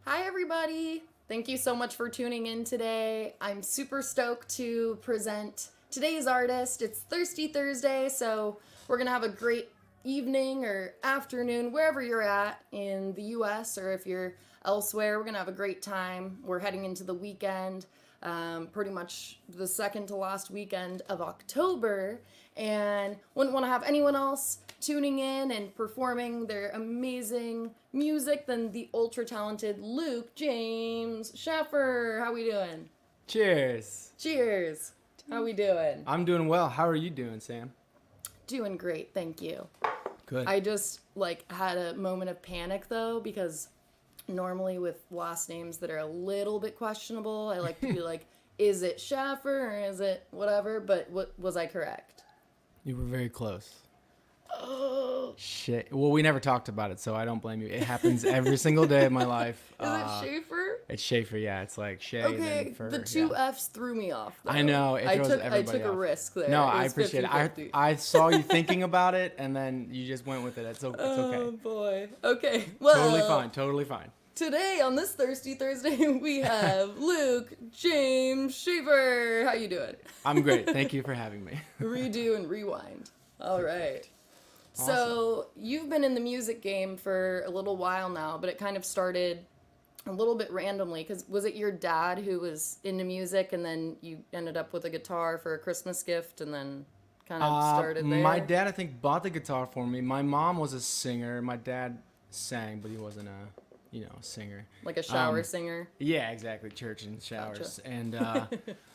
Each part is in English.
Hi, everybody. Thank you so much for tuning in today. I'm super stoked to present today's artist. It's Thirsty Thursday, so we're going to have a great evening or afternoon, wherever you're at in the US or if you're elsewhere. We're going to have a great time. We're heading into the weekend, pretty much the second to last weekend of October, and wouldn't want to have anyone else tuning in and performing their amazing music than the ultra talented Luke James Shaffer. How we doing? Cheers. Cheers. How we doing? I'm doing well. How are you doing, Sam? Doing great, thank you. Good. I just had a moment of panic though, because normally with last names that are a little bit questionable, I like to be like, is it Shaffer or is it whatever? But was I correct? You were very close. Oh, Shit. Well, we never talked about it, so I don't blame you. It happens every single day of my life. is it Schaefer? It's Schaefer, yeah. It's like Shay, Okay, then Fur. the two yeah. F's threw me off. Though. I know. It throws I everybody took a off. risk there. No, It I was appreciate it. 50-50. I saw you thinking about it, and then you just went with it. It's okay. Oh boy. Okay. Well, Totally fine. today on this Thirsty Thursday we have Luke James Shaffer. How you doing? I'm great. Thank you for having me. Redo and rewind. All right. So you've been in the music game for a little while now, but it kind of started a little bit randomly. Because was it your dad who was into music, and then you ended up with a guitar for a Christmas gift, and then kind of started there? My dad, I think, bought the guitar for me. My mom was a singer. My dad sang, but he wasn't a singer. Like a shower singer? Yeah, exactly. Church and showers. Gotcha. And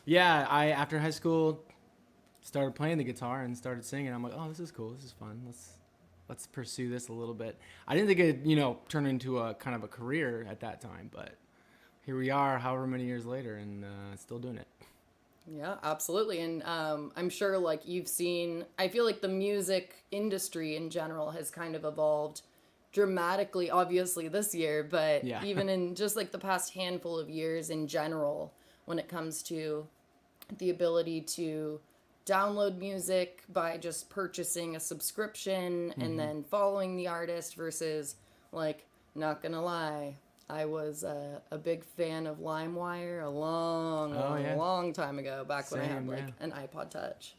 yeah, I after high school started playing the guitar and started singing. I'm like, oh, this is cool. This is fun. Let's pursue this a little bit. I didn't think it'd turn into a kind of a career at that time, but here we are, however many years later, and still doing it. Yeah, absolutely. And I'm sure you've seen, I feel like the music industry in general has kind of evolved dramatically, obviously this year, but Yeah. even in just the past handful of years in general, when it comes to the ability to download music by just purchasing a subscription and then following the artist versus not gonna lie, I was a big fan of LimeWire a long time ago, back when I had an iPod Touch.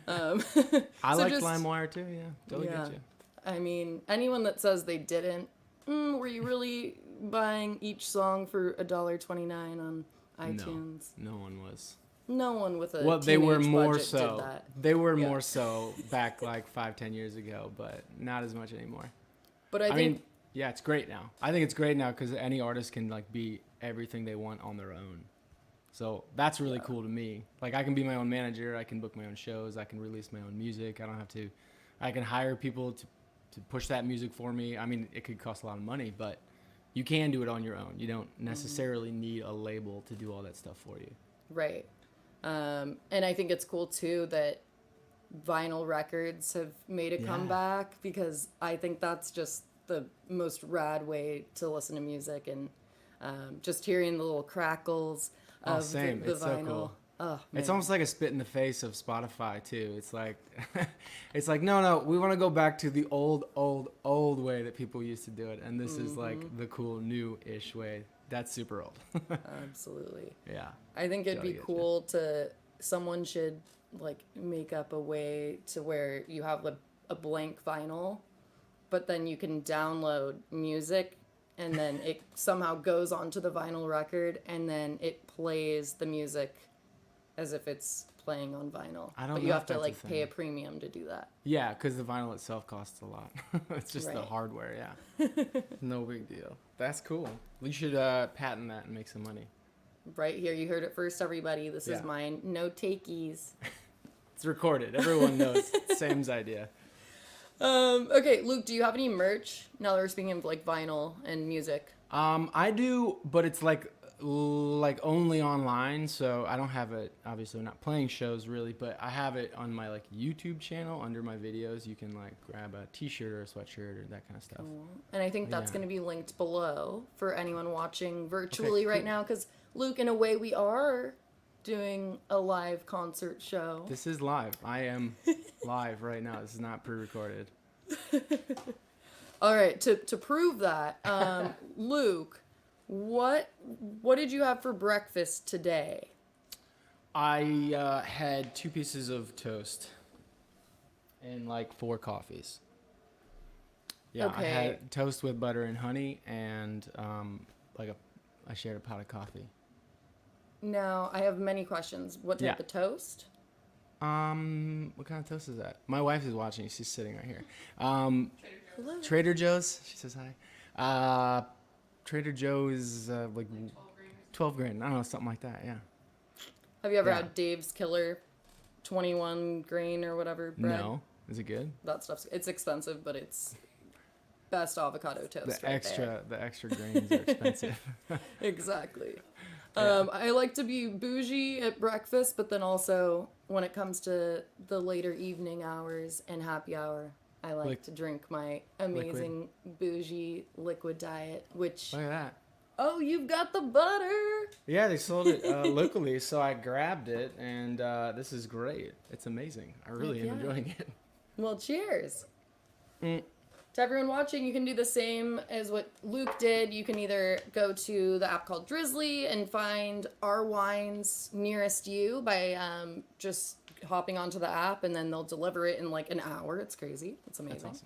I so like just- LimeWire too. Yeah, totally yeah. get you. I mean, anyone that says they didn't, were you really buying each song for $1.29 on iTunes? No one was. No one with a Well, they were teenage more budget so. did that. They were Yeah. more so back 5-10 years ago, but not as much anymore. But I I think mean, yeah, it's great now. I think it's great now because any artist can be everything they want on their own. So that's really cool to me. I can be my own manager. I can book my own shows. I can release my own music. I don't have to. I can hire people to push that music for me. I mean, it could cost a lot of money, but you can do it on your own. You don't necessarily need a label to do all that stuff for you. right. And I think it's cool too that vinyl records have made a comeback, because I think that's just the most rad way to listen to music, and just hearing the little crackles of same. the It's so vinyl. cool. Oh, It's man. almost like a spit in the face of Spotify too. It's no, we want to go back to the old way that people used to do it, and this is the cool new-ish way. That's super old. Absolutely. Yeah. I think it'd Totally be get cool someone should make up a way to where you have a blank vinyl, but then you can download music, and then it somehow goes onto the vinyl record, and then it plays the music as if it's playing on vinyl. I don't But you know have if to that's a pay a thing. premium to do that. Yeah, because the vinyl itself costs a lot. It's just the Right. hardware, yeah. No big deal. That's cool. You should patent that and make some money. Right here, you heard it first, everybody. This is Yeah. mine. No takies. It's recorded. Everyone knows. Sam's idea. Okay, Luke, do you have any merch? Now that we're speaking of vinyl and music. I do, but it's only online, so I don't have it. Obviously, I'm not playing shows really, but I have it on my YouTube channel under my videos. You can grab a T-shirt or a sweatshirt or that kind of stuff. And I think that's Yeah. going to be linked below for anyone watching virtually right cool. now. Because, Luke, in a way, we are doing a live concert show. This is live. I am live right now. This is not pre-recorded. All right, to prove that, Luke, What what did you have for breakfast today? I had 2 pieces of toast and like 4 coffees. Yeah, I Okay. had toast with butter and honey, and I shared a pot of coffee. Now, I have many questions. What type Yeah. of toast? What kind of toast is that? My wife is watching. She's sitting right here. Um, Hello. Trader Joe's. She says hi. Trader Joe's like 12 grain. I don't know, something like that. Yeah. Have you ever Yeah. had Dave's Killer 21 grain or whatever bread? No. Is it good? That stuff's it's expensive, but it's best avocado toast The right there. extra grains are expensive. Exactly. Yeah. I like to be bougie at breakfast, but then also when it comes to the later evening hours and happy hour, I like Liq- to drink my amazing bougie liquid diet, which, Look at that. oh, you've got the butter. Yeah, they sold it locally, so I grabbed it, and this is great. It's amazing. I really am Heck yeah. enjoying it. Well, cheers. Mm. To everyone watching, you can do the same as what Luke did. You can either go to the app called Drizzly and find our wines nearest you by just hopping onto the app, and then they'll deliver it in like an hour. It's crazy. It's amazing. That's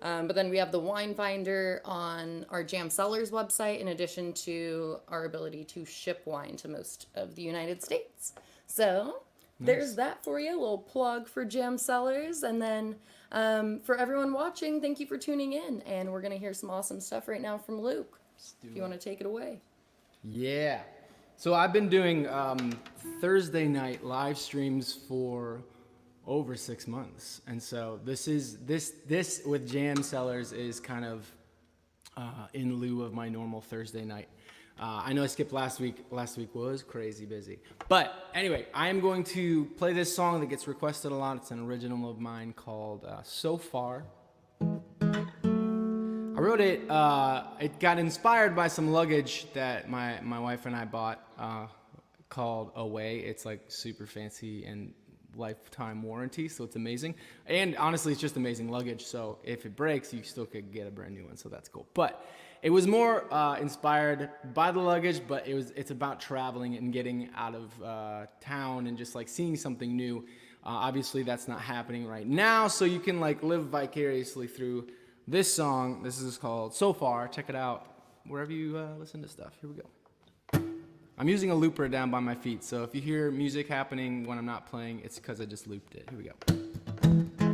awesome. But then we have the wine finder on our Jam Cellars website, in addition to our ability to ship wine to most of the United States. So there's that for you. A little plug for Jam Cellars. And then for everyone watching, thank you for tuning in. And we're going to hear some awesome stuff right now from Luke. If you want to take it away. Yeah. So I've been doing Thursday night live streams for over 6 months, and so this with Jam Cellars is kind of in lieu of my normal Thursday night. I know I skipped last week. Last week was crazy busy, but anyway, I am going to play this song that gets requested a lot. It's an original of mine called "So Far." I wrote it. It got inspired by some luggage that my wife and I bought called Away. It's like super fancy and lifetime warranty, so it's amazing. And honestly, it's just amazing luggage. So if it breaks, you still could get a brand new one. So that's cool. But it was more inspired by the luggage, but it's about traveling and getting out of town and just like seeing something new. Obviously, that's not happening right now. So you can like live vicariously through this song. This is called So Far. Check it out wherever you listen to stuff. Here we go. I'm using a looper down by my feet, so if you hear music happening when I'm not playing, it's because I just looped it. Here we go.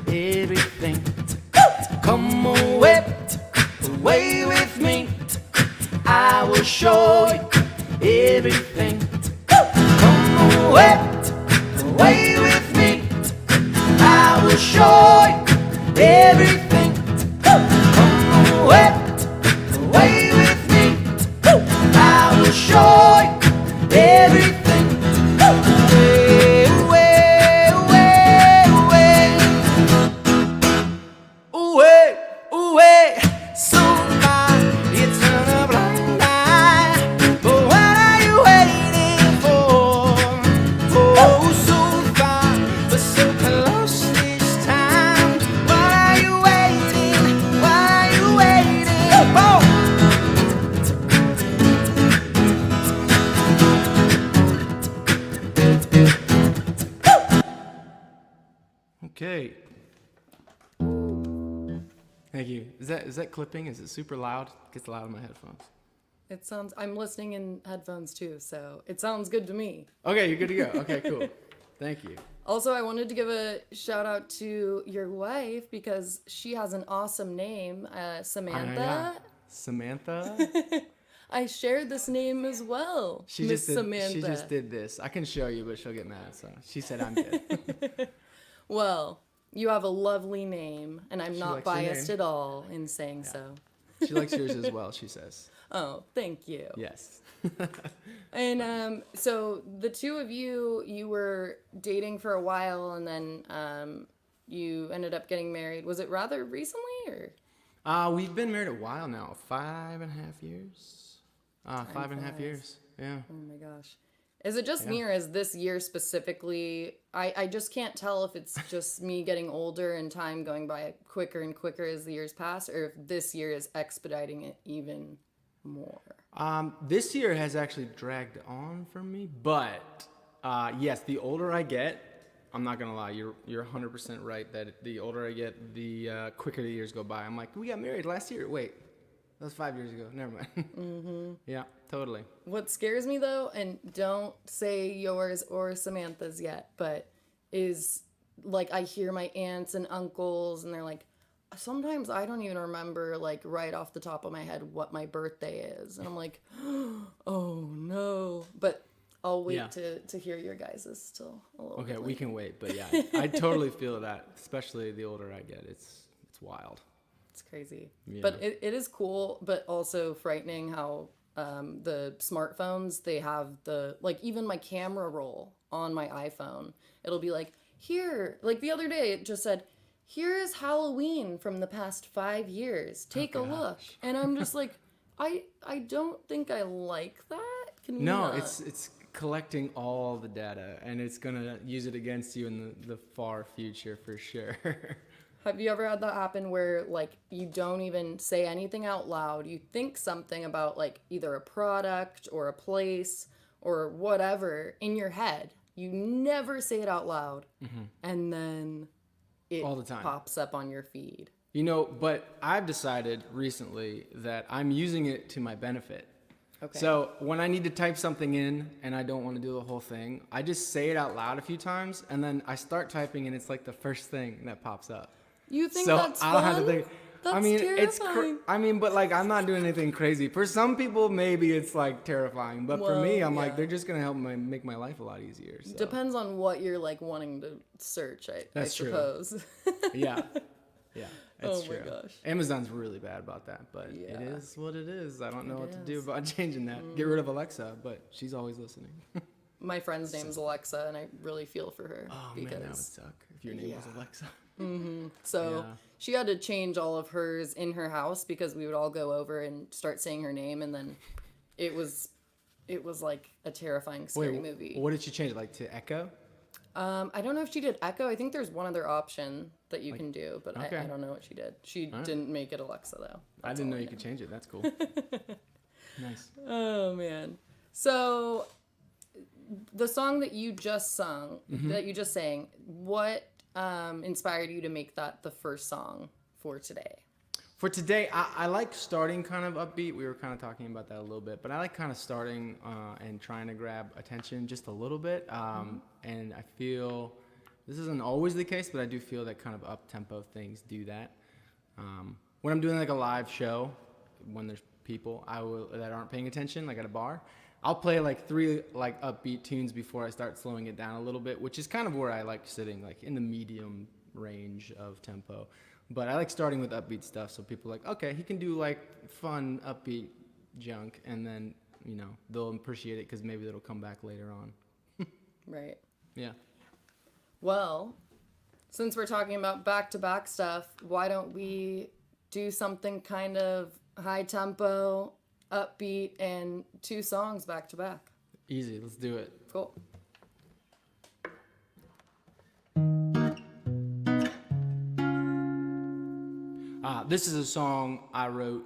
everything. Come away, away with me. I will show you everything. Come away, away with me. I will show you everything. Come away, away with me. I will show you everything. Away, away, away, away, away. So far, it's a blind eye. But what are you waiting for? Oh, so far, but so close this time. What are you waiting? What are you waiting for? Okay. Thank you. Is that clipping? Is it super loud? It gets loud in my headphones. It sounds. I'm listening in headphones too, so it sounds good to me. Okay, you're good to go. Okay, cool. Thank you. Also, I wanted to give a shout out to your wife because she has an awesome name, Samantha. Yeah. Samantha. I shared this name as well, Miss Samantha. She just did this. I can show you, but she'll get mad. So she said I'm good. Well, you have a lovely name, and I'm She not likes your biased name. at all in saying so. She likes yours as well. She says. Oh, thank you. Yes. And so the two of you were dating for a while, and then you ended up getting married. Was it rather recently, or? We've been married a while now. 5.5 years. 5.5 years. Yeah. Oh my gosh. Is it just me, or is this year specifically, I just can't tell if it's just me getting older and time going by quicker and quicker as the years pass, or if this year is expediting it even more. This year has actually dragged on for me, but yes, the older I get, I'm not gonna lie, you're 100% right that the older I get, the quicker the years go by. I'm like, we got married last year. Wait, that was 5 years ago. Never mind. Mm-hmm. Yeah, totally. What scares me though, and don't say yours or Samantha's yet, but is like I hear my aunts and uncles, and they're like, sometimes I don't even remember like right off the top of my head what my birthday is, and I'm like, oh no. But I'll wait to hear your guys' till a little bit Okay, we later. can wait, but yeah, I totally feel that, especially the older I get. It's wild. It's crazy. Yeah. But it is cool, but also frightening how the smartphones, they have the, like even my camera roll on my iPhone, it'll be like, here, like the other day it just said, here is Halloween from the past 5 years. Take a look. And I'm just like, I don't think I like that. Can we No, not? it's collecting all the data, and it's gonna use it against you in the far future for sure. Have you ever had that happen where like you don't even say anything out loud? You think something about like either a product or a place or whatever in your head. You never say it out loud. And then it All the time. pops up on your feed. You know, but I've decided recently that I'm using it to my benefit. Okay. So when I need to type something in and I don't want to do the whole thing, I just say it out loud a few times, and then I start typing, and it's like the first thing that pops up. You think So that's I fun? don't have to think. That's I mean, terrifying. but like I'm not doing anything crazy. For some people, maybe it's like terrifying, but for me, Well, I'm yeah. like they're just gonna help make my life a lot easier. So. Depends on what you're like wanting to search, I That's true. suppose. Yeah, it's Oh my true. gosh. Amazon's really bad about that, but Yeah. it is what it is. I don't know what to do is. about changing that. Get rid of Alexa, but she's always listening. My friend's name's Alexa, and I really feel for her. Oh because man, that would suck if your name was Alexa. So Yeah. she had to change all of hers in her house because we would all go over and start saying her name, and then it was like a terrifying, scary movie. What did she change it like to Echo? I don't know if she did Echo. I think there's one other option that you can do, but okay. I don't know what she did. She didn't make it Alexa though. I That's didn't all know you could change it. That's cool. Nice. Oh man. So the song that you just sung, that you just sang, what inspired you to make that the first song for today? For today, I like starting kind of upbeat. We were kind of talking about that a little bit, but I like kind of starting and trying to grab attention just a little bit. And I feel This isn't always the case, but I do feel that kind of up-tempo things do that. When I'm doing like a live show, when there's people that aren't paying attention, like at a bar, I'll play like 3 like upbeat tunes before I start slowing it down a little bit, which is kind of where I like sitting, like in the medium range of tempo. But I like starting with upbeat stuff, so people are like, okay, he can do like fun upbeat junk, and then they'll appreciate it because maybe it'll come back later on. Right. Yeah. Well, since we're talking about back-to-back stuff, why don't we do something kind of high tempo, upbeat, and 2 songs back-to-back? Easy. Let's do it. Cool. This is a song I wrote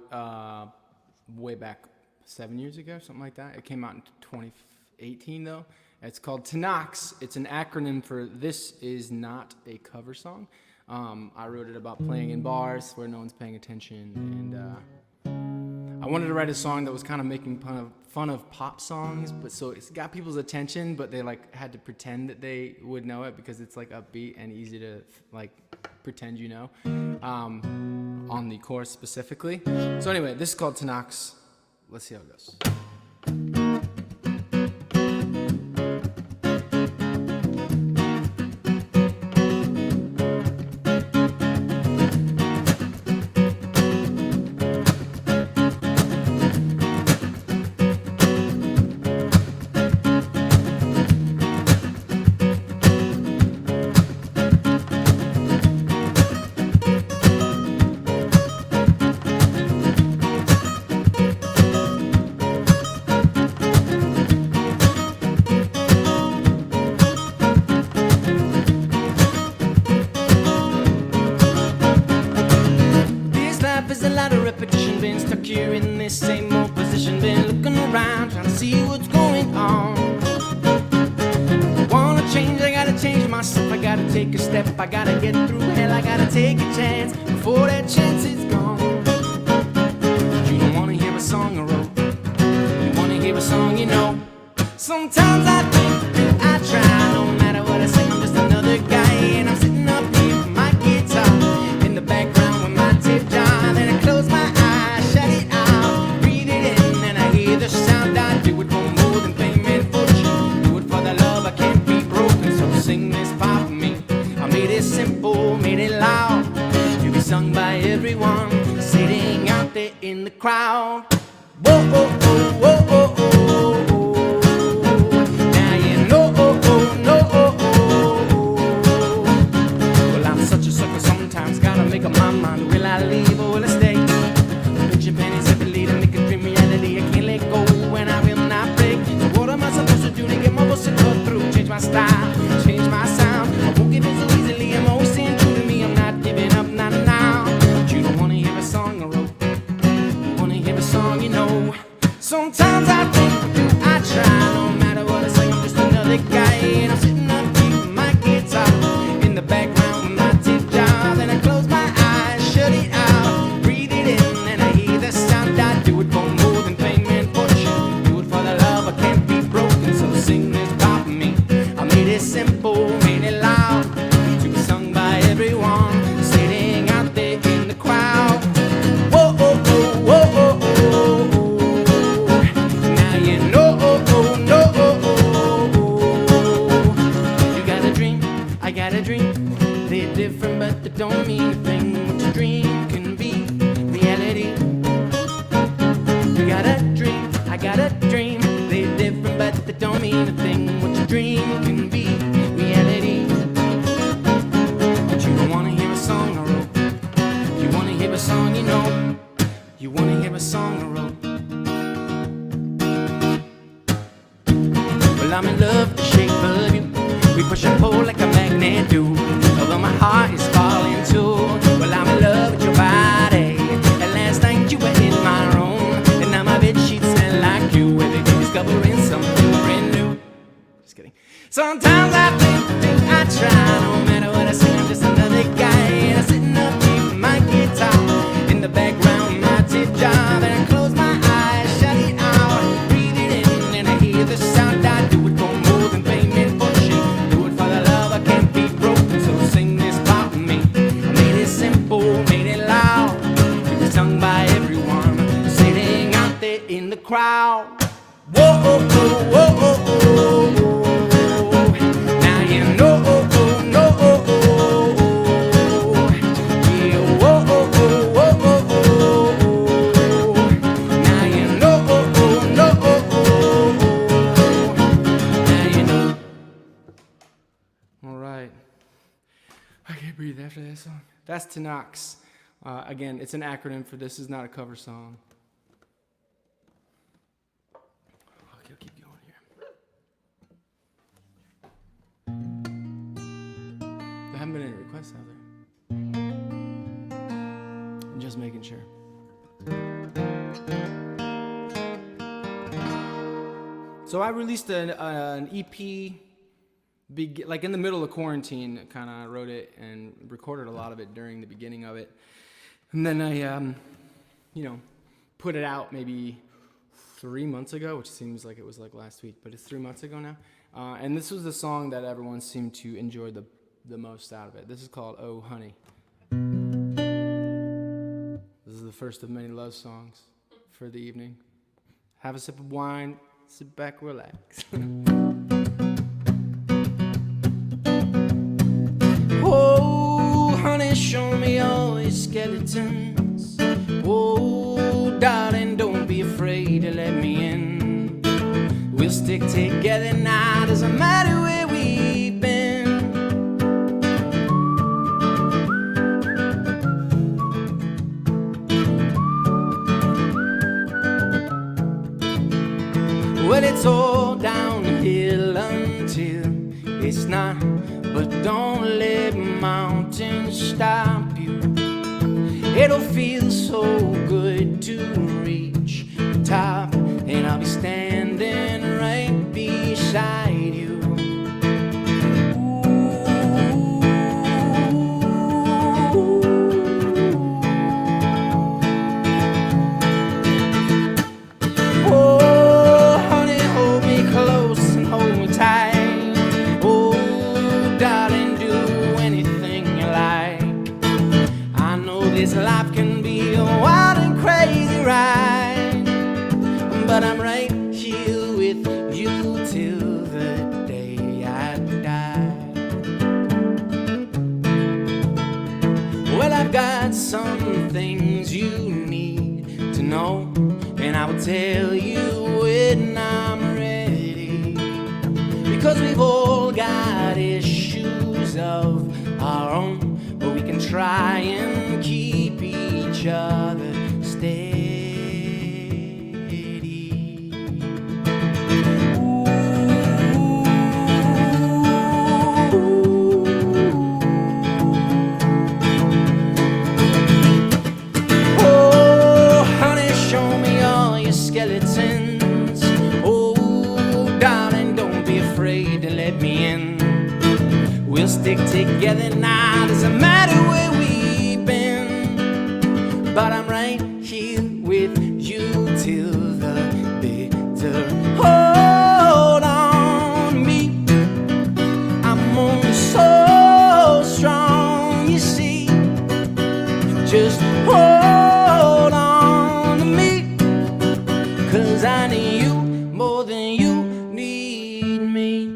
way back 7 years ago, something like that. It came out in 2018, though. It's called TNOX. It's an acronym for This Is Not a Cover Song. I wrote it about playing in bars where no one's paying attention, and I wanted to write a song that was kind of making fun of pop songs, but so it's got people's attention, but they like had to pretend that they would know it because it's like upbeat and easy to like pretend on the chorus specifically. So anyway, this is called TNOX. Let's see how it goes. You're in this same old position, been looking around, trying to see what's going on. I wanna change, I gotta change myself, I gotta take a step, I gotta get through hell, I gotta take a chance before that chance is gone. You don't wanna hear a song I wrote, you wanna hear a song you know. Sometimes I think I try, no matter what I say, I'm just another guy, and I'm sitting up here with my guitar in the background with my tip jar, then I close my eyes, shut it out, breathe it in, and I hear the sound. I do it for more than fame and fortune, do it for the love I can't be broken. So sing this part for me. I made it simple, made it loud, to be sung by everyone sitting out there in the crowd. Whoa, oh, oh, whoa, oh, oh, oh. Now you know, oh, oh, no, oh, oh, oh. Well, I'm such a sucker sometimes, gotta make up my mind. Will I leave or will I stay? Pinching pennies every day to make a dream reality. I can't let go and I will not break. So what am I supposed to do to get my voice to cut through? Change my style, change my sound. I won't give in so easily, I'm always staying true to me. I'm not giving up, not now. But you don't wanna hear a song I wrote, you wanna hear a song you know. Sometimes I think I try, no matter what I say, I'm just another guy, and I'm sitting up here with my guitar in the background with my tip jar. Then I close my eyes, shut it out, breathe it in, and I hear the sound. I do it for more than fame and fortune, do it for the love I can't be broken. So sing this part for me. I made it simple, made it loud, to be sung by everyone sitting out there in the crowd. Whoa, oh, oh, whoa, oh, oh, oh. Now you know, oh, oh, no, oh, oh, oh. You got a dream, I got a dream. They're different, but they don't mean a thing. What you dream can be reality. You got a dream, I got a dream. They're different, but they don't mean a thing. What you dream can be reality. But you don't wanna hear a song I wrote, you wanna hear a song you know. You wanna hear a song I wrote. Well, I'm in love with the shape of you. We push and pull like a magnet do. Although my heart is falling too. Well, I'm in love with your body. And last night you were in my room, and now my bed sheets smell like you. Every day discovering something brand new. Just kidding. Sometimes I think I try, no matter what I say, I'm just another guy, and I'm sitting up here with my guitar in the background with my tip jar. Then I close my eyes, shut it out, breathe it in, and I hear the sound. I do it for more than fame and fortune, do it for the love I can't be broken. crowd. Whoa, oh, oh, whoa, oh, oh, oh. Now you know, oh, oh, no, oh, oh, oh. Yeah, whoa, oh, oh, whoa, oh, oh, oh. Now you know, oh, oh, no, oh, oh, oh. Now you know. All right. I can't breathe after that song. That's Tanox. Again, it's an acronym for This Is Not a Cover Song. Okay, I'll keep going here. There haven't been any requests, have there? I'm just making sure. So I released an EP, like in the middle of quarantine. Kind of wrote it and recorded a lot of it during the beginning of it. And then I, put it out maybe 3 months ago, which seems like it was like last week, but it's 3 months ago now. And this was the song that everyone seemed to enjoy the most out of it. This is called Oh Honey. This is the first of many love songs for the evening. Have a sip of wine, sit back, relax. Oh, honey, show me all your skeletons. Oh, darling, don't be afraid to let me in. We'll stick together now, doesn't matter where we've been. Well, it's all downhill until it's not. But don't let mountains stop you. It'll feel so good to reach the top, and I'll be standing right beside you. Oh, honey, hold me close and hold me tight. This life can be a wild and crazy ride, but I'm right here with you till the day I die. Well, I've got some things you need to know, and I will tell you when I'm ready, because we've all got issues of our own, but we can try and keep each other steady. Ooh. Oh, honey, show me all your skeletons. Oh, darling, don't be afraid to let me in. We'll stick together now, doesn't matter where we've been. But I'm right here with you till the bitter. Hold on to me, I'm only so strong, you see. Just hold on to me, 'cause I need you more than you need me.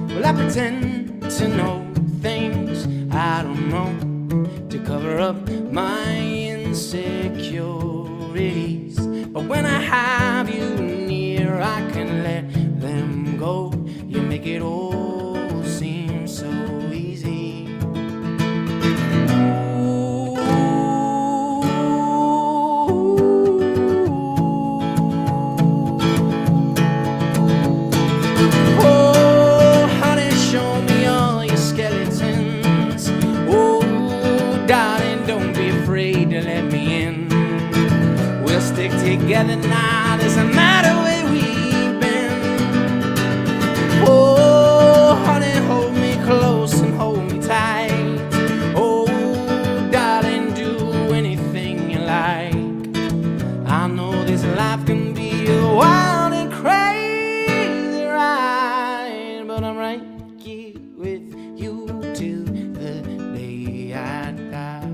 Well, I pretend to know things I don't know, to cover up my insecurities. But when I have you near, I can let them go. You make it all seem so easy. Stick together now, doesn't matter where we've been. Oh, honey, hold me close and hold me tight. Oh, darling, do anything you like. I know this life can be a wild and crazy ride, but I'm right here with you till the day I die.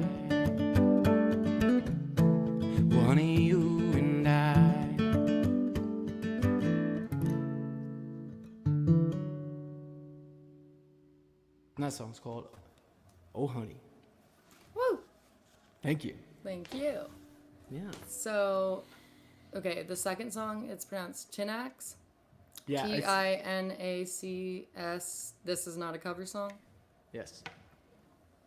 song's called Oh Honey. Woo! Thank you. Thank you. Yeah. So, okay, the second song, it's pronounced Tinax. Yeah. Tinacs. This is not a cover song? Yes.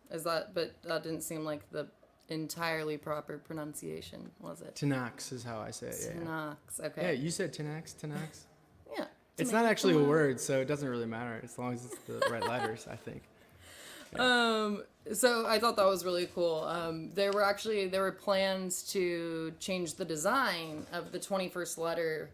But that didn't seem like the entirely proper pronunciation, was it? Tinax is how I say it. Yeah. Tinax, Yeah, okay. you said Tinax. Yeah. It's not actually a word, so it doesn't really matter as long as it's the right letters, I think. Yeah. So I thought that was really cool. There were plans to change the design of the 21st letter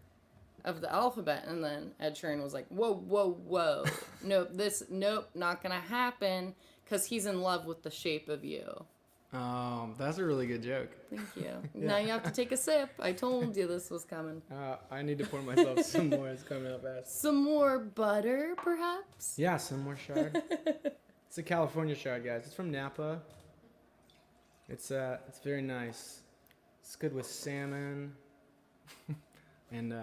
of the alphabet, and then Ed Sheeran was like, whoa. Nope, not gonna happen, because he's in love with the shape of you. That's a really good joke. Thank you. Now you have to take a sip. I told you this was coming. I need to pour myself some more. It's coming up fast. Some more butter, perhaps? Yeah, some more shard. It's a California shard, guys. It's from Napa. It's very nice. It's good with salmon and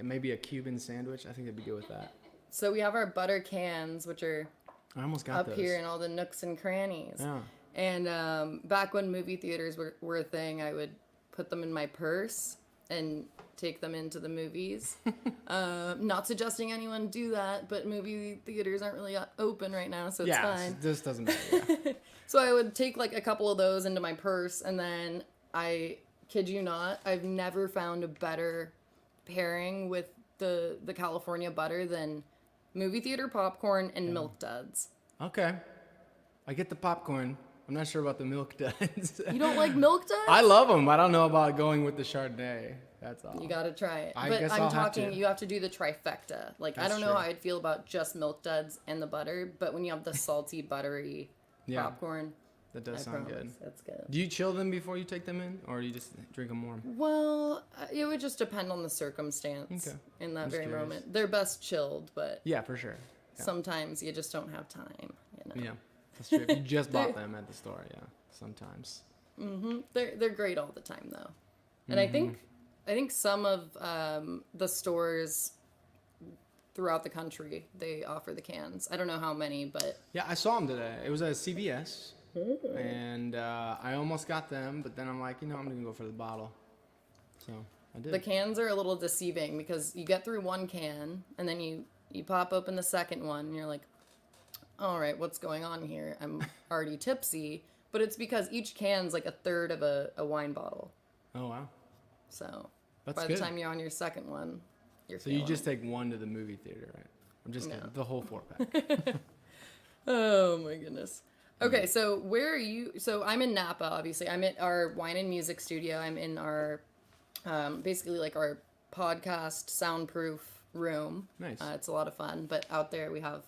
maybe a Cuban sandwich. I think it'd be good with that. So we have our butter cans, which are I almost got up those. here in all the nooks and crannies. Yeah. And back when movie theaters were a thing, I would put them in my purse and take them into the movies. Not suggesting anyone do that, but movie theaters aren't really open right now, so it's fine. This doesn't matter. Yeah. So I would take like a couple of those into my purse, and then I kid you not, I've never found a better pairing with the California butter than movie theater popcorn and Milk Duds. Okay. I get the popcorn. I'm not sure about the Milk Duds. You don't like Milk Duds? I love them. I don't know about going with the Chardonnay. That's all. You gotta try it. I but guess I'm I'll have talking, to. you have to do the trifecta. Like, I That's don't know true. how I'd feel about just Milk Duds and the butter, but when you have the salty, buttery popcorn, That does I sound promise, good. that's good. Do you chill them before you take them in, or do you just drink them warm? Well, it would just depend on the circumstance in that Just very curious. moment. They're best chilled, but Yeah, for sure. Yeah. sometimes you just don't have time, you know? Yeah, that's true. If you just bought them at the store, yeah, sometimes. They're great all the time, though. And I think some of the stores throughout the country, they offer the cans. I don't know how many, but Yeah, I saw them today. It was at CVS, and I almost got them, but then I'm like, I'm gonna go for the bottle. So I did. the cans are a little deceiving because you get through one can and then you pop open the second one and you're like, all right, what's going on here? I'm already tipsy, but it's because each can's like a third of a wine bottle. Oh wow. So That's by good. the time you're on your second one, you're So you feeling just it. take one to the movie theater, right? I'm just kidding. No. The whole 4-pack. Oh my goodness. Okay, so where are you? So I'm in Napa, obviously. I'm at our wine and music studio. I'm in our, basically like our podcast soundproof room. Nice. It's a lot of fun, but out there we have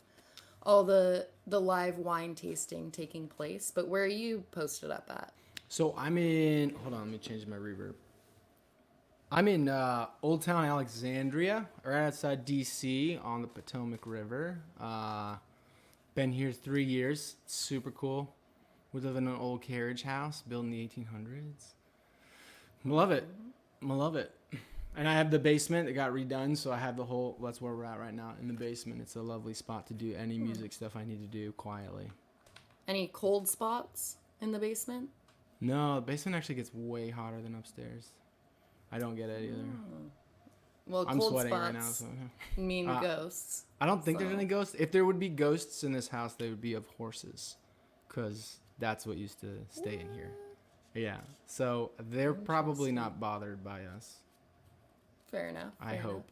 all the live wine tasting taking place. But where are you posted up at? So I'm in. Hold on, let me change my reverb. I'm in Old Town Alexandria, right outside DC on the Potomac River. Been here 3 years. Super cool. We live in an old carriage house built in the 1800s. Love it. I love it. And I have the basement that got redone, so I have the whole. That's where we're at right now in the basement. It's a lovely spot to do any music stuff I need to do quietly. Any cold spots in the basement? No, the basement actually gets way hotter than upstairs. I don't get it either. Well, I'm cold sweating spots right now. So. mean ghosts. I don't think there's So- any ghosts. If there would be ghosts in this house, they would be of horses, because that's what used to stay in here. Yeah, so they're probably not bothered by us. Fair enough. I fair hope.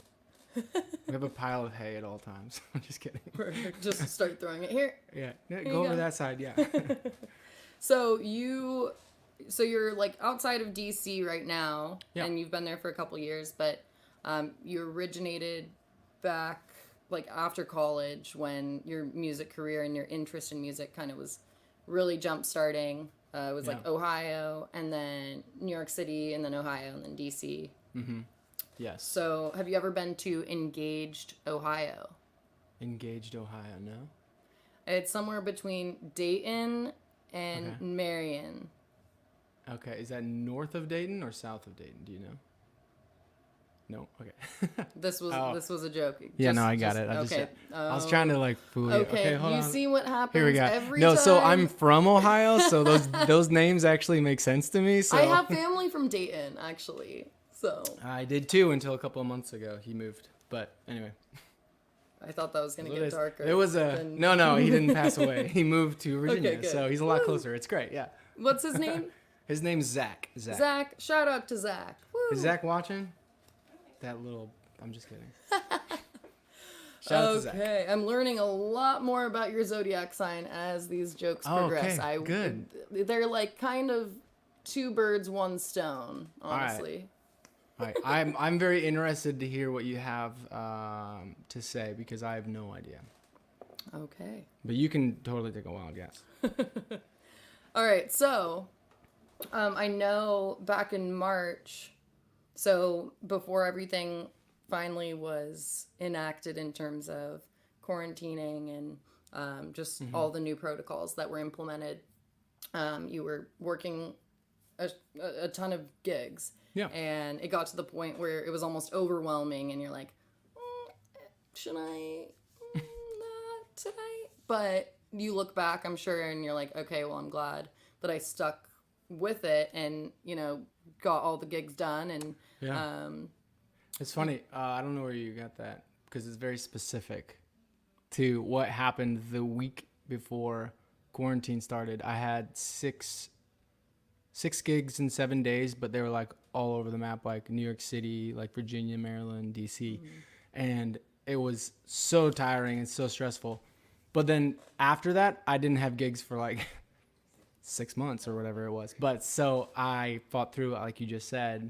We have a pile of hay at all times. I'm just kidding. enough. Just start throwing it here. Yeah, you go over go. that side. Yeah. So you're like outside of DC right now, Yeah. and you've been there for a couple years, but you originated back like after college when your music career and your interest in music kind of was really jump starting. It was like Yeah. Ohio, and then New York City, and then Ohio, and then DC. Yes. So have you ever been to Engaged, Ohio? Engaged, Ohio. No. It's somewhere between Dayton and Okay. Marion. Okay, is that north of Dayton or south of Dayton? Do you know? No. Okay. This was Oh. this was a joke. Yeah, no, I got it. Okay. I was trying to like fool you. Okay, Hold you on. see what happens Here we go. every No, time. so I'm from Ohio, so those names actually make sense to me. So I have family from Dayton, actually. So I did too until a couple of months ago. He moved, but anyway. I thought that was gonna It get is. darker. It was a no. He didn't pass away. He moved to Virginia, Okay, good. so he's a lot Woo. closer. It's great. Yeah. What's his name? His name's Zach. Zach. Shout out to Zach. Woo. Is Zach watching? That little. I'm just kidding. Shout out to Zach. Okay, I'm learning a lot more about your zodiac sign as these jokes progress. Okay, good. They're like kind of two birds, one stone, honestly. All right. I'm very interested to hear what you have to say because I have no idea. Okay. But you can totally take a wild guess. All right, so I know back in March, so before everything finally was enacted in terms of quarantining and just all the new protocols that were implemented, you were working a ton of gigs. Yeah. And it got to the point where it was almost overwhelming and you're like, should I not tonight? But you look back, I'm sure, and you're like, okay, well, I'm glad that I stuck with it and, you know, got all the gigs done. And Yeah. It's funny. I don't know where you got that because it's very specific to what happened the week before quarantine started. I had six gigs in 7 days, but they were like all over the map, like New York City, like Virginia, Maryland, DC. And it was so tiring and so stressful. But then after that, I didn't have gigs for like 6 months or whatever it was. But so I fought through it, like you just said.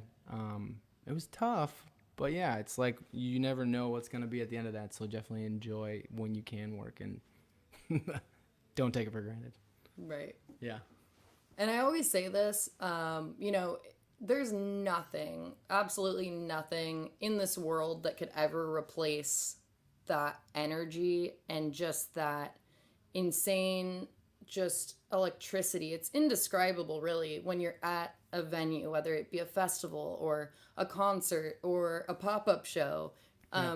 It was tough, but yeah, it's like you never know what's going to be at the end of that. So definitely enjoy when you can work and don't take it for granted. right. Yeah. And I always say this, you know, there's nothing, absolutely nothing in this world that could ever replace that energy and just that insane, just electricity. It's indescribable, really, when you're at a venue, whether it be a festival or a concert or a pop-up show.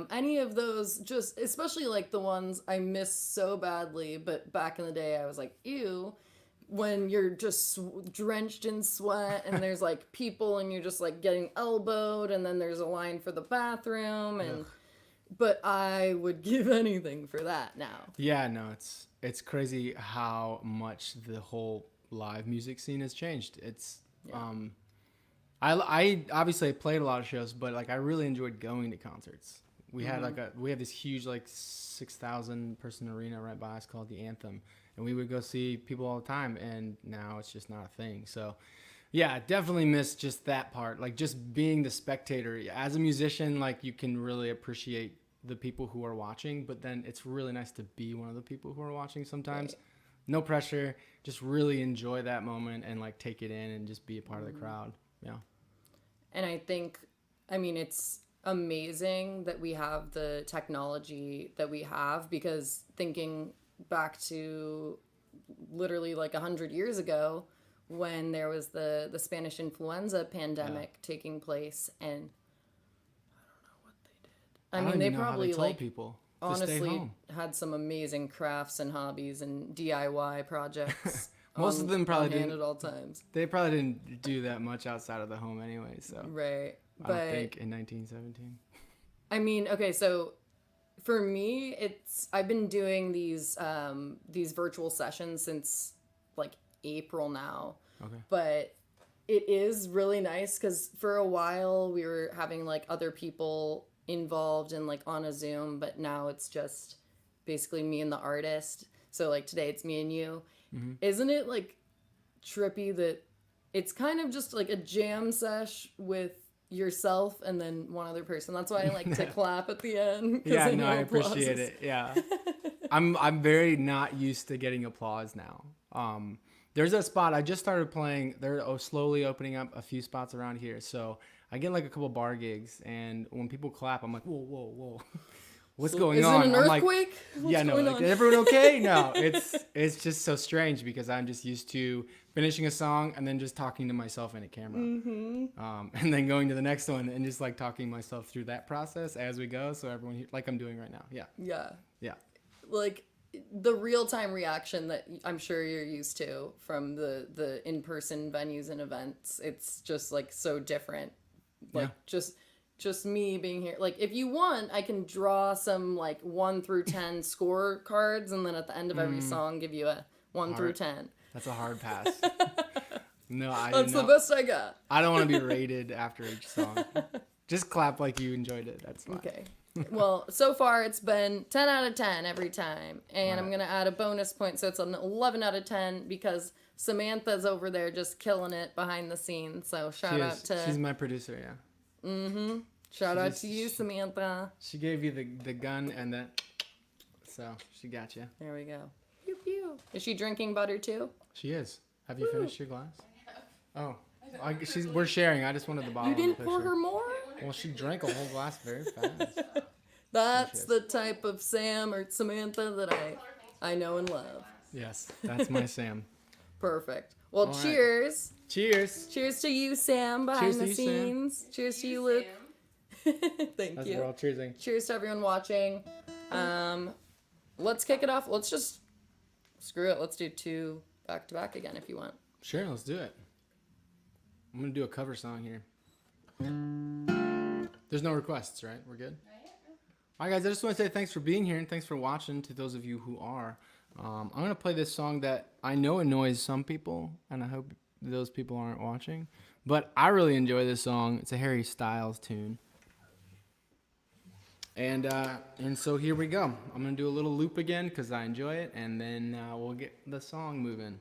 Any of those, just especially like the ones I miss so badly, but back in the day I was like, ew. When you're just drenched in sweat and there's like people and you're just like getting elbowed and then there's a line for the bathroom and but I would give anything for that now. Yeah, no, it's crazy how much the whole live music scene has changed. It's I obviously played a lot of shows, but like I really enjoyed going to concerts. We had we have this huge like 6,000 person arena right by us called the Anthem. And we would go see people all the time, and now it's just not a thing. So, yeah, definitely miss just that part. Like, just being the spectator. As a musician, like, you can really appreciate the people who are watching, but then it's really nice to be one of the people who are watching sometimes. Right. No pressure. Just really enjoy that moment and, like, take it in and just be a part of the crowd. Yeah. And I think, I mean, it's amazing that we have the technology that we have because thinking back to literally like 100 years ago when there was the Spanish influenza pandemic taking place, and I don't know what they did. I mean, they probably like people to stay honestly home. had some amazing crafts and hobbies and DIY projects. Most of them probably on hand didn't. at all times. They probably didn't do that much outside of the home anyway, so Right. I But don't think in 1917. I mean, okay, so for me, I've been doing these virtual sessions since like April now. Okay. But it is really nice because for a while we were having like other people involved and like on a Zoom, but now it's just basically me and the artist. So like today it's me and you. Mm-hmm. Isn't it like trippy that it's kind of just like a jam sesh with yourself and then one other person? That's why I like to clap at the end. Yeah, no, I appreciate it. Yeah. I'm very not used to getting applause now. There's a spot I just started playing. They're slowly opening up a few spots around here. So I get like a couple bar gigs, and when people clap, I'm like, whoa, whoa, whoa. what's going Is on? it an I'm like, earthquake? What's yeah, no, going like, on? is everyone okay? No, it's just so strange because I'm just used to finishing a song and then just talking to myself in a camera, and then going to the next one and just like talking myself through that process as we go. So everyone, like I'm doing right now. Yeah, Yeah. Like the real-time reaction that I'm sure you're used to from the in-person venues and events, it's just like so different. Like just me being here. Like if you want, I can draw some like 1 through 10 score cards, and then at the end of every song give you a 1 through 10. That's a hard pass. No, That's the best I got. I don't want to be rated after each song. Just clap like you enjoyed it. That's fine. Okay. Well, so far it's been 10 out of 10 every time. And I'm going to add a bonus point, so it's an 11 out of 10 because Samantha's over there just killing it behind the scenes. So shout out to... She's my producer, yeah. Mm-hmm. Shout out to you, Samantha. She gave you the gun and the... So, she got you. There we go. Pew, pew. Is she drinking butter too? She is. Have you finished your glass? Oh. We're sharing. I just wanted the bottle. You didn't pour her more? Well, she drank a whole glass very fast. That's the type of Sam or Samantha that I know and love. Yes, that's my Sam. Perfect. Well, All right. cheers. Cheers. Cheers to you, Sam, behind the scenes. Sam. Cheers to you, Luke. Thank That's you. we're all cheersing. Cheers to everyone watching. Let's kick it off. Let's just screw it. Let's do 2 back to back again if you want. Sure, let's do it. I'm gonna do a cover song here. There's no requests, right? We're good? All right, guys, I just want to say thanks for being here and thanks for watching to those of you who are. I'm going to play this song that I know annoys some people, and I hope those people aren't watching. But I really enjoy this song. It's a Harry Styles tune. And so here we go. I'm going to do a little loop again because I enjoy it, and then we'll get the song moving.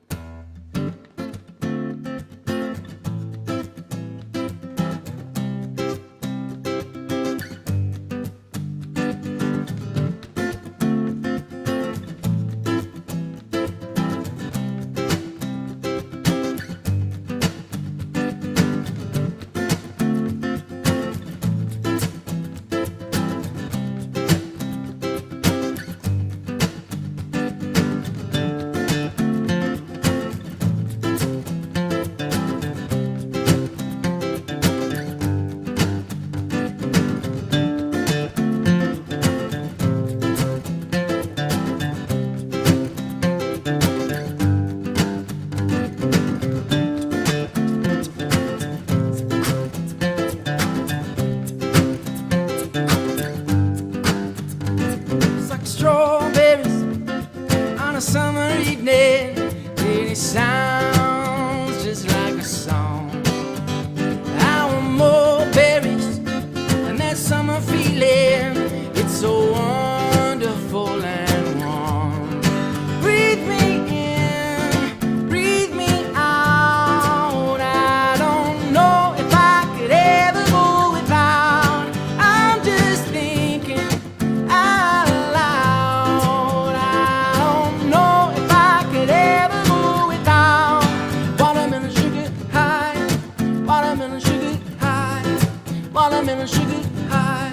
Watermelon sugar high,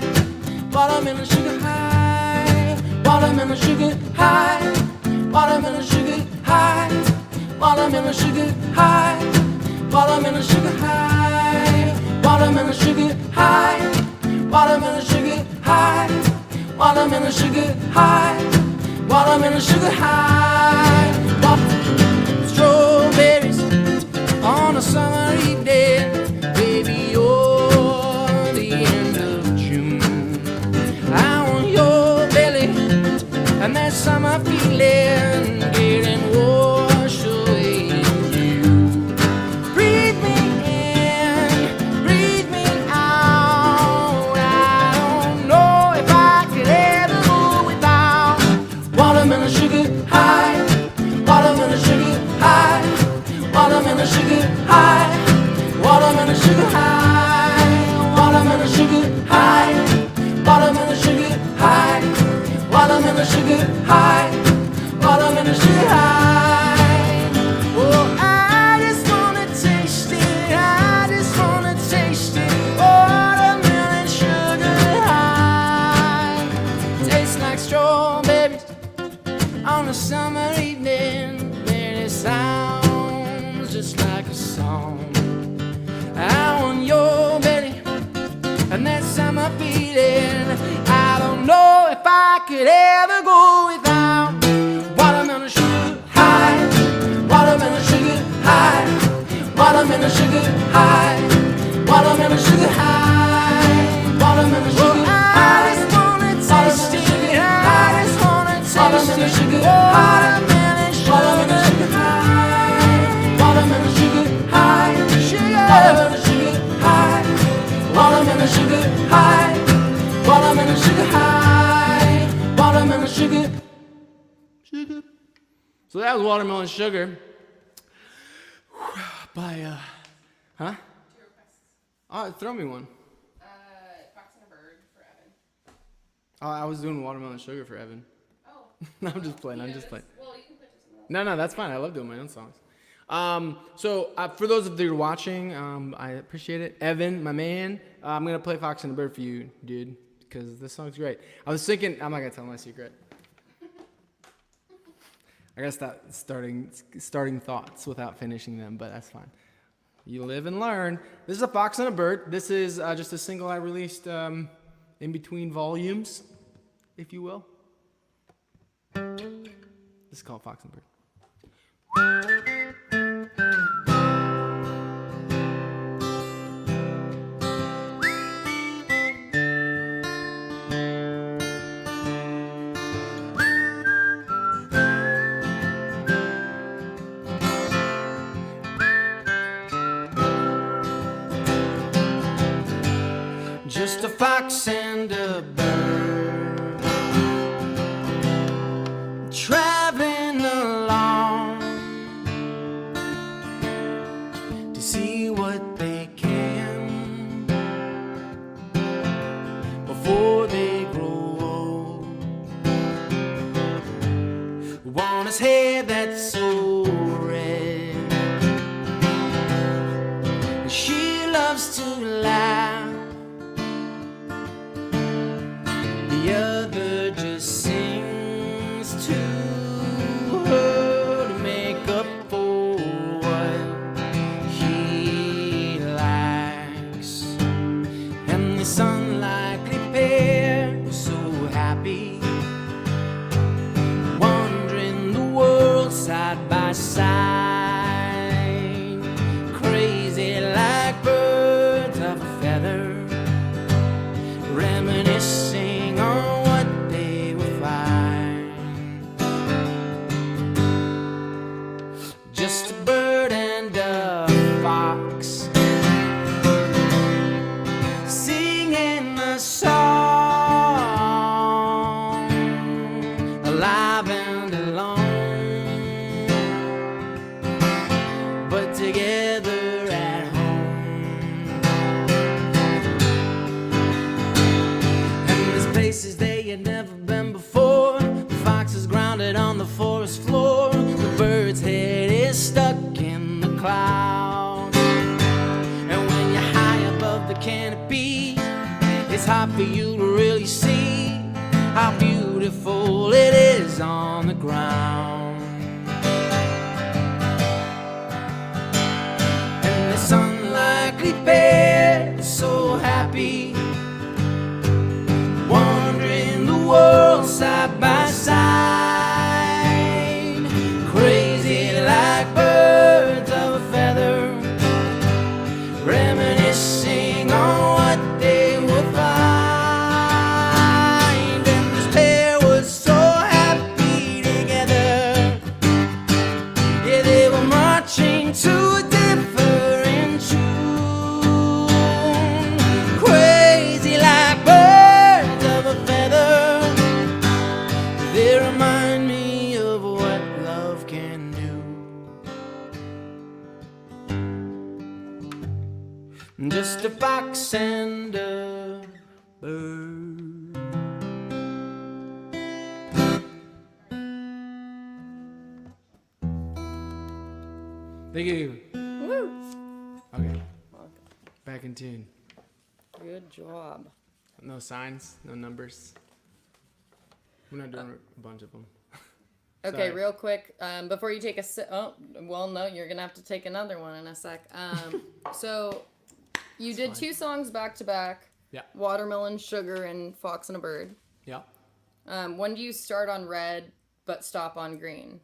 watermelon sugar high, watermelon sugar high, watermelon sugar high, watermelon sugar high, watermelon sugar high, watermelon sugar high, watermelon sugar high, watermelon sugar high, watermelon sugar high, strawberries on a summer evening, baby, you're the end of June. I want your belly and that summer feeling getting washed away in you. Breathe me in, breathe me out. I don't know if I could ever go without watermelon sugar high, watermelon sugar high, watermelon sugar high, watermelon sugar high, watermelon sugar high, watermelon sugar high, watermelon sugar high, watermelon sugar high. Oh, I just wanna taste it, I just wanna taste it, watermelon sugar high. my feeling. I don't know if I could ever go without watermelon sugar high, watermelon sugar high, watermelon sugar high, watermelon sugar high, watermelon sugar high. I just wanna taste it. I just wanna taste it. Watermelon sugar high, watermelon sugar high, watermelon sugar high, watermelon sugar high, watermelon sugar high, watermelon sugar high, watermelon sugar. So that was Watermelon Sugar by, huh? Oh, throw me one. Fox and a Bird for Evan. Oh, I was doing Watermelon Sugar for Evan. Oh. No, I'm just playing. I'm just playing. Well, you can put this in. No, that's fine. I love doing my own songs. So for those of you who are watching, I appreciate it. Evan, my man, I'm going to play Fox and the Bird for you, dude, because this song's great. I was thinking, I'm not going to tell my secret. I gotta stop starting thoughts without finishing them, but that's fine. You live and learn. This is a Fox and a Bird. This is just a single I released in between volumes, if you will. This is called Fox and Bird. Just a fox and a bird traveling along to see what they can before they grow old. One has hair that's so red, and she loves to laugh. The other just sings to her to make up for what he lacks. And this unlikely pair was so happy, wandering the world side by side, crazy like birds of a feather, reminiscing on what they would find. Just a bird and a fox singing a song, alive and alone, but together at home. Places they had never been before. The fox is grounded on the forest floor. The bird's head is stuck in the clouds. And when you're high above the canopy, it's hard for you to really see how beautiful it is on the ground. And this unlikely pair is so happy, wandering the world side by side, crazy like birds of a feather, reminiscing on what they would find. And this pair was so happy together. Yeah, they were marching to a different tune, crazy like birds of a feather. They remind me of what love can do. Just a fox and a bird. Thank you. Woo! Okay. Back in tune. Good job. No signs, no numbers. We're not doing a bunch of them. Okay, Sorry. real quick, before you take a oh, well, no, you're gonna have to take another one in a sec. So you did fine. 2 songs back to back. Yeah. Watermelon, sugar, and fox and a bird. Yeah. When do you start on red but stop on green?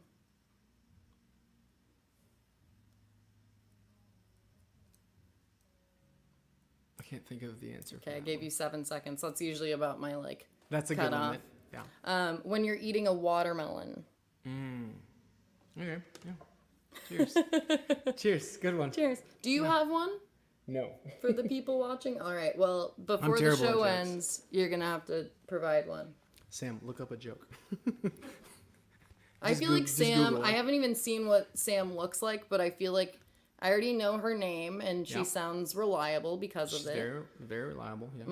I can't think of the answer. Okay, I gave you 7 seconds. That's usually about my like. That's a good limit. Yeah. When you're eating a watermelon. Okay. Yeah. Cheers. Cheers. Good one. Cheers. Do you have one No. for the people watching? All right. Well, before the show ends, you're gonna have to provide one. Sam, look up a joke. I feel like Sam. I haven't even seen what Sam looks like, but I feel like I already know her name, and she sounds reliable because of it. Very, very reliable. Yeah.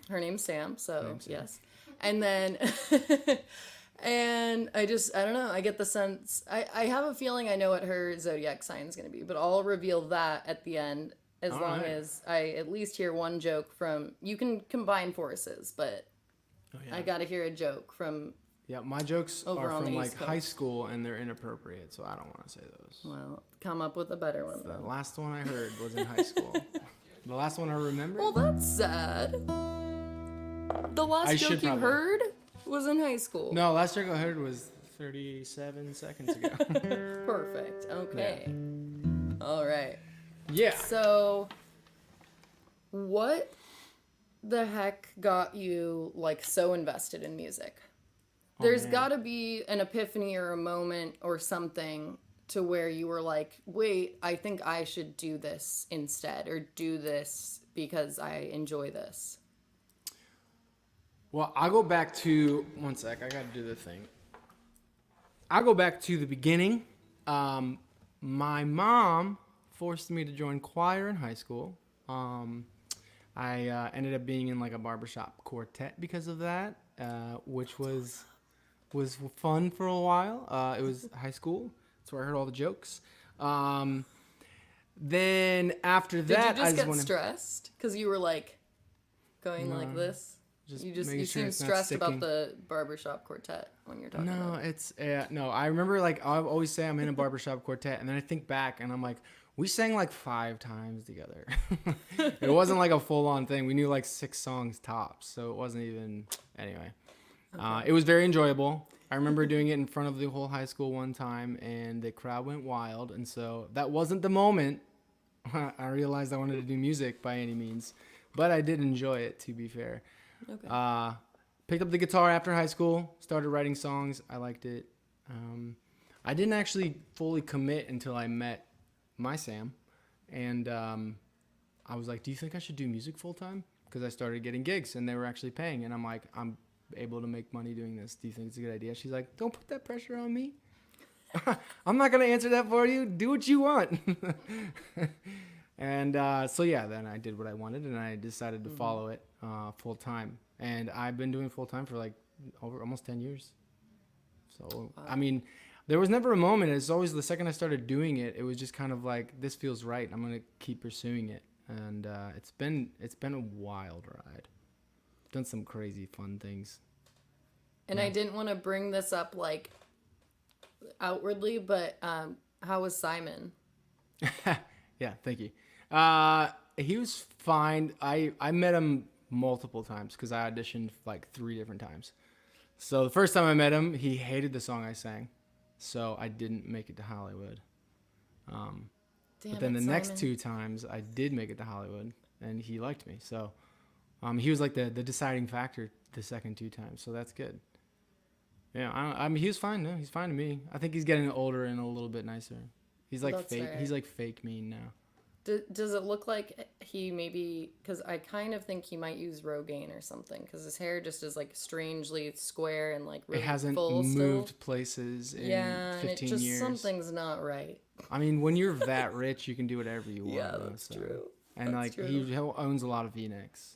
Her name's Sam, so yes. And then, and I don't know. I get the sense. I have a feeling I know what her zodiac sign is going to be, but I'll reveal that at the end as long as I at least hear one joke from. You can combine forces, but I got to hear a joke from. Yeah, my jokes over are on from the like East Coast. high school, and they're inappropriate, so I don't want to say those. Well, come up with a better one. The last one I heard was in high school. The last one I remember. Well, that's sad. The last joke you heard was in high school. No, last joke I heard was 37 seconds ago. Perfect. Okay. Yeah. All right. Yeah. So, what the heck got you like so invested in music? There's got to be an epiphany or a moment or something to where you were like, wait, I think I should do this instead, or do this because I enjoy this. Well, I'll go back to, one sec, I got to do the thing. I'll go back to the beginning. My mom forced me to join choir in high school. I ended up being in like a barbershop quartet because of that, which was fun for a while. It was high school. That's where I heard all the jokes. Then after that, did you just get stressed because you were like going like this? You seem stressed about the barbershop quartet when you're talking about it. No, I remember like I always say I'm in a barbershop quartet, and then I think back and I'm like, we sang like 5 times together. It wasn't like a full on thing. We knew like 6 songs tops, so it wasn't even anyway. Okay. It was very enjoyable. I remember doing it in front of the whole high school one time, and the crowd went wild. And so that wasn't the moment I realized I wanted to do music by any means, but I did enjoy it, to be fair. Okay. Picked up the guitar after high school, started writing songs. I liked it. I didn't actually fully commit until I met my Sam, and I was like, do you think I should do music full time? Because I started getting gigs, and they were actually paying, and I'm like, I'm able to make money doing this. Do you think it's a good idea? She's like, don't put that pressure on me. I'm not going to answer that for you. Do what you want. And so yeah, then I did what I wanted, and I decided to follow it full time. And I've been doing full time for like over almost 10 years. So, I mean, there was never a moment. It's always the second I started doing it, it was just kind of like, this feels right. I'm going to keep pursuing it. And it's been a wild ride. Done some crazy fun things. And I didn't want to bring this up like outwardly, but how was Simon? Yeah, thank you. He was fine. I met him multiple times because I auditioned like 3 different times. So the first time I met him, he hated the song I sang, so I didn't make it to Hollywood. But then the next 2 times I did make it to Hollywood, and he liked me. So he was like the deciding factor the second 2 times. So that's good. Yeah, I mean, he was fine. No, he's fine to me. I think he's getting older and a little bit nicer. He's like that's fake. Fair. He's like fake mean now. Does it look like he maybe? Because I kind of think he might use Rogaine or something. Because his hair just is like strangely square and like really it hasn't full moved still. Places in 15 and it just, years. Something's not right. I mean, when you're that rich, you can do whatever you want. Yeah, that's true. And that's like true. he owns a lot of V-necks.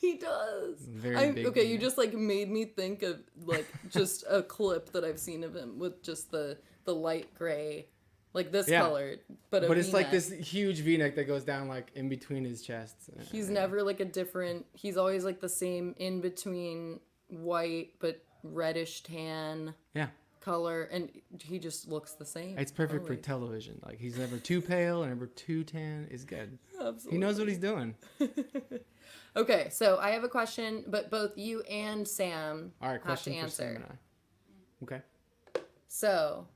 He does. Very big. Okay, you just like made me think of like just a clip that I've seen of him with just the light gray, like this color, but it's like this huge V-neck that goes down like in between his chest. He's never like a different. He's always like the same in between white but reddish tan. Yeah. color, and he just looks the same. It's perfect for always. television. Like he's never too pale and never too tan. It's good. Absolutely. He knows what he's doing. Okay, so I have a question, but both you and Sam All right, have to question for answer. Sam and I. Okay. So,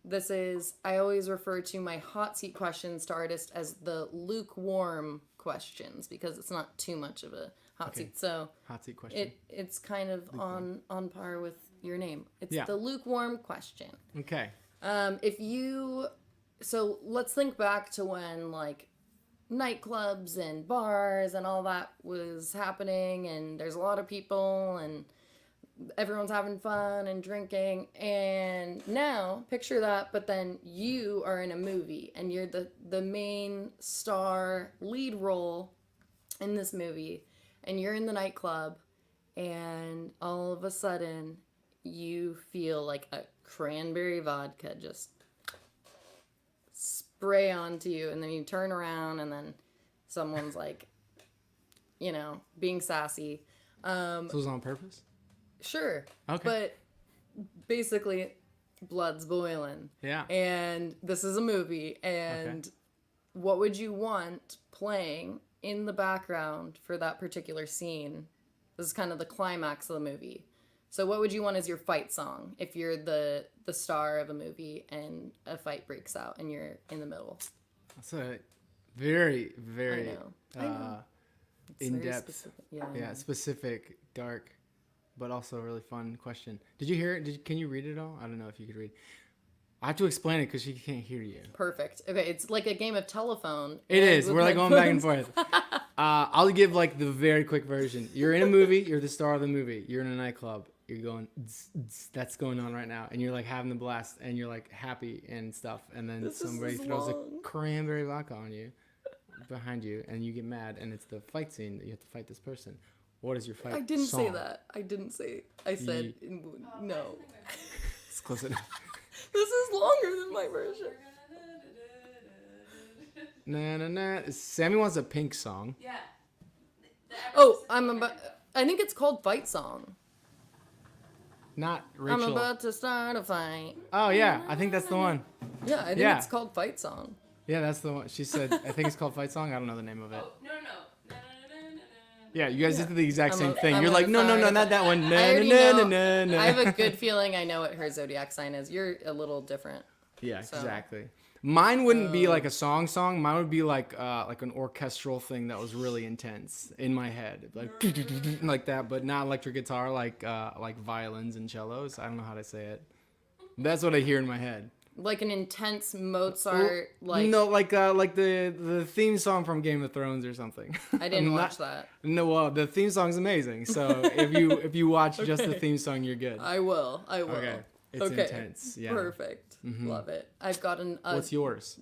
this is, I always refer to my hot seat questions to artists as the lukewarm questions because it's not too much of a hot Okay. seat. So, Hot seat question. it's kind of on par with your name. It's Yeah. the lukewarm question. Okay. So let's think back to when like nightclubs and bars and all that was happening, and there's a lot of people and everyone's having fun and drinking, and now picture that, but then you are in a movie and you're the main star lead role in this movie, and you're in the nightclub, and all of a sudden you feel like a cranberry vodka just spray onto you, and then you turn around and then someone's like, being sassy. So it was on purpose? Sure. Okay. But basically, blood's boiling. Yeah. And this is a movie. And what would you want playing in the background for that particular scene? This is kind of the climax of the movie. So what would you want as your fight song if you're the star of a movie and a fight breaks out and you're in the middle? That's a very, very I know. It's very in-depth, specific. yeah, specific, dark, but also a really fun question. Did you hear it? Can you read it all? I don't know if you could read. I have to explain it because she can't hear you. Perfect. Okay, it's like a game of telephone. It is. with We're like going back and headphones. forth. I'll give like the very quick version. You're in a movie. You're the star of the movie. You're in a nightclub. You're going, that's going on right now. And you're like having the blast and you're like happy and stuff. And then somebody throws a cranberry vodka on you, behind you, and you get mad. And it's the fight scene that you have to fight this person. What is your fight I didn't song? say that. I said no. It's close enough. This is longer than my version. Na na na. Sammy wants a Pink song. Yeah. Oh, I think it's called Fight Song. Not Rachel. I'm about to start a fight. Oh yeah, I think that's the one. Yeah, I think Yeah. it's called Fight Song. Yeah, that's the one. She said, I think it's called Fight Song. I don't know the name of it. Oh, no. Yeah, you guys did the exact same thing. I'm You're like, no, gonna not that one. I Na, already na, know. na, na, na. I have a good feeling I know what her zodiac sign is. You're a little different. Yeah, so. exactly. Mine wouldn't be like a song. Mine would be like an orchestral thing that was really intense in my head, like that, but not electric guitar, like violins and cellos. I don't know how to say it. That's what I hear in my head. Like an intense Mozart, like No, like the theme song from Game of Thrones or something. I didn't watch that. No, well, the theme song's amazing. So if you watch just the theme song, you're good. I will. Okay, it's intense. Yeah. Perfect. Love it. I've got What's yours?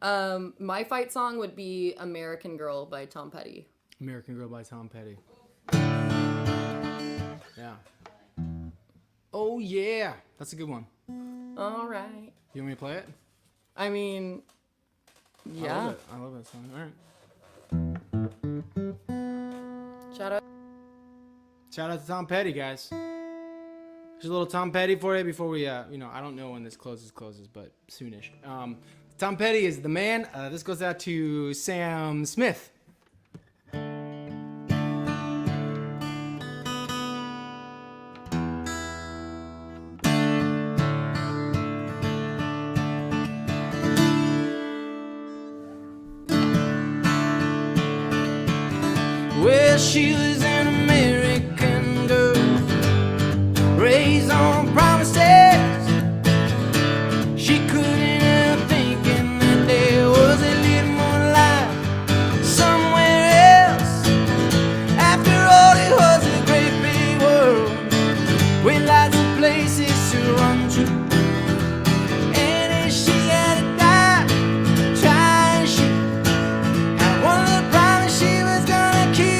my fight song would be American Girl by Tom Petty. American Girl by Tom Petty. Yeah. Oh yeah, that's a good one. All right. You want me to play it? I mean, yeah. I love that song. All right. Shout out. Shout out to Tom Petty, guys. Here's a little Tom Petty for you before we, I don't know when this closes, but soonish. Tom Petty is the man. This goes out to Sam Smith. Well, she was an American girl, raised on promises. She couldn't help thinking that there was a little more life somewhere else. After all, it was a great big world with lots of places to run to. And if she had to die trying, she had one little promise she was gonna keep.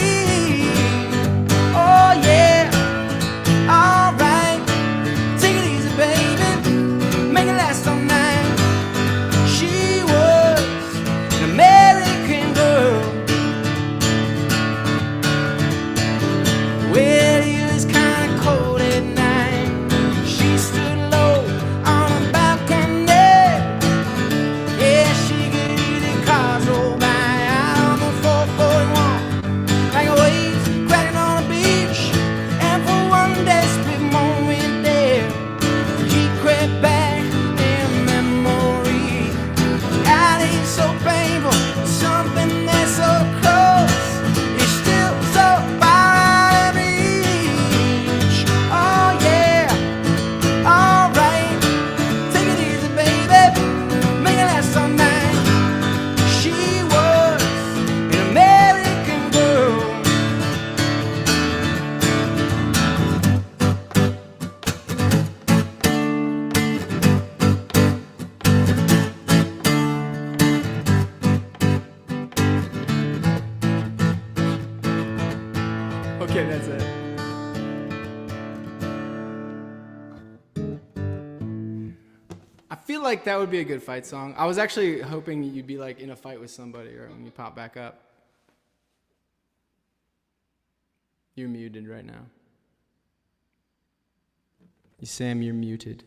like that would be a good fight song. I was actually hoping you'd be like in a fight with somebody or when you pop back up. You're muted right now. Sam, you're muted.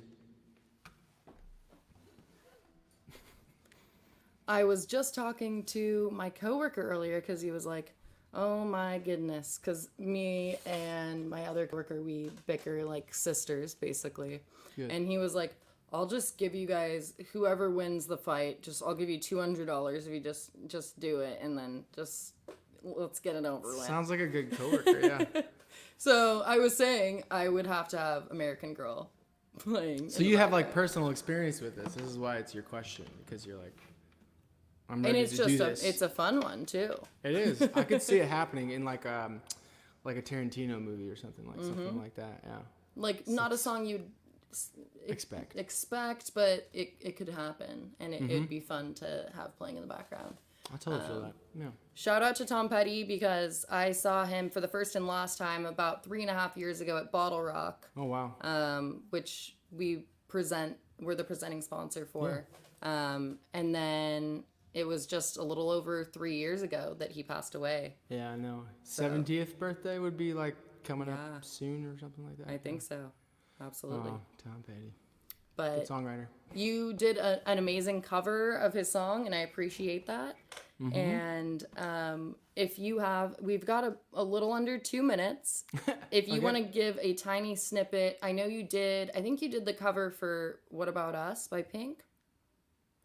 I was just talking to my coworker earlier because he was like, oh my goodness, because me and my other coworker, we bicker like sisters, basically. Good. And he was like, I'll just give you guys, whoever wins the fight, I'll give you $200 if you just do it, and then just let's get it over with. Sounds like a good coworker, yeah. So I was saying I would have to have American Girl playing. So you have like personal experience with this. This is why it's your question, because you're like, I'm ready and it's to do just this. it's a fun one too. It is. I could see it happening in like a Tarantino movie or something like that. Yeah. Like not a song you'd expect, but it could happen, and it'd be fun to have playing in the background. I totally feel that. Yeah. Shout out to Tom Petty, because I saw him for the first and last time about 3.5 years ago at Bottle Rock. Oh wow. Which we're the presenting sponsor for. Yeah. And then it was just a little over 3 years ago that he passed away. Yeah, I know. 70th birthday would be like coming up soon or something like that. I think so. Absolutely. Oh, Tom Petty. But good songwriter. You did an amazing cover of his song, and I appreciate that. Mm-hmm. And we've got a little under 2 minutes. If you want to give a tiny snippet, I think you did the cover for What About Us by Pink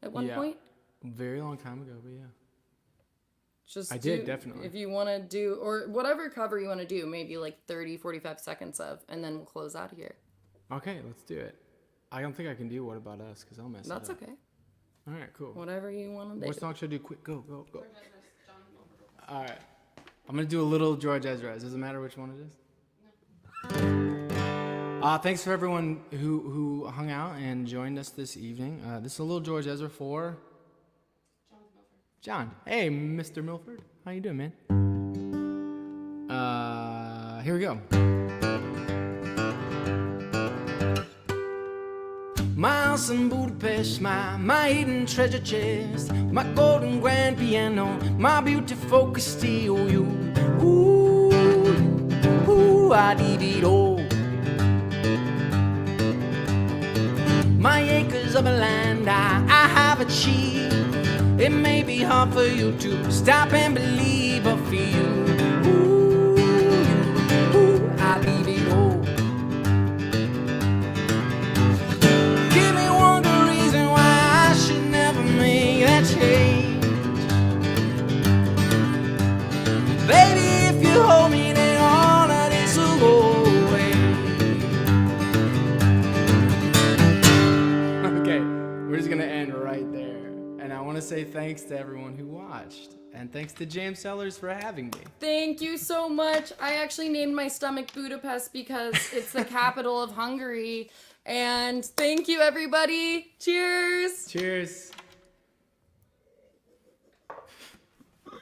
at one point. A very long time ago, but yeah. I did, definitely. If you want to do, or whatever cover you want to do, maybe like 30, 45 seconds of, and then we'll close out here. Okay, let's do it. I don't think I can do What About Us because I'll mess it up. That's okay. All right, cool. Whatever you want to do. What song should I do? Quick, go. All right. I'm going to do a little George Ezra. Does it matter which one it is? No. Thanks for everyone who hung out and joined us this evening. This is a little George Ezra for John. Hey, Mr. Milford. How you doing, man? Here we go. My house in Budapest, my hidden treasure chest, my golden grand piano, my beauty focus steel, you. Ooh, I did it all. My acres of land I have achieved. It may be hard for you to stop and believe, but for you, ooh, I leave it all. Give me one good reason why I should never make that change. Baby, if you hold me, then all of this will go away. Okay, we're just gonna end right there. And I want to say thanks to everyone who watched. And thanks to James Sellers for having me. Thank you so much. I actually named my stomach Budapest because it's the capital of Hungary. And thank you, everybody. Cheers. Cheers.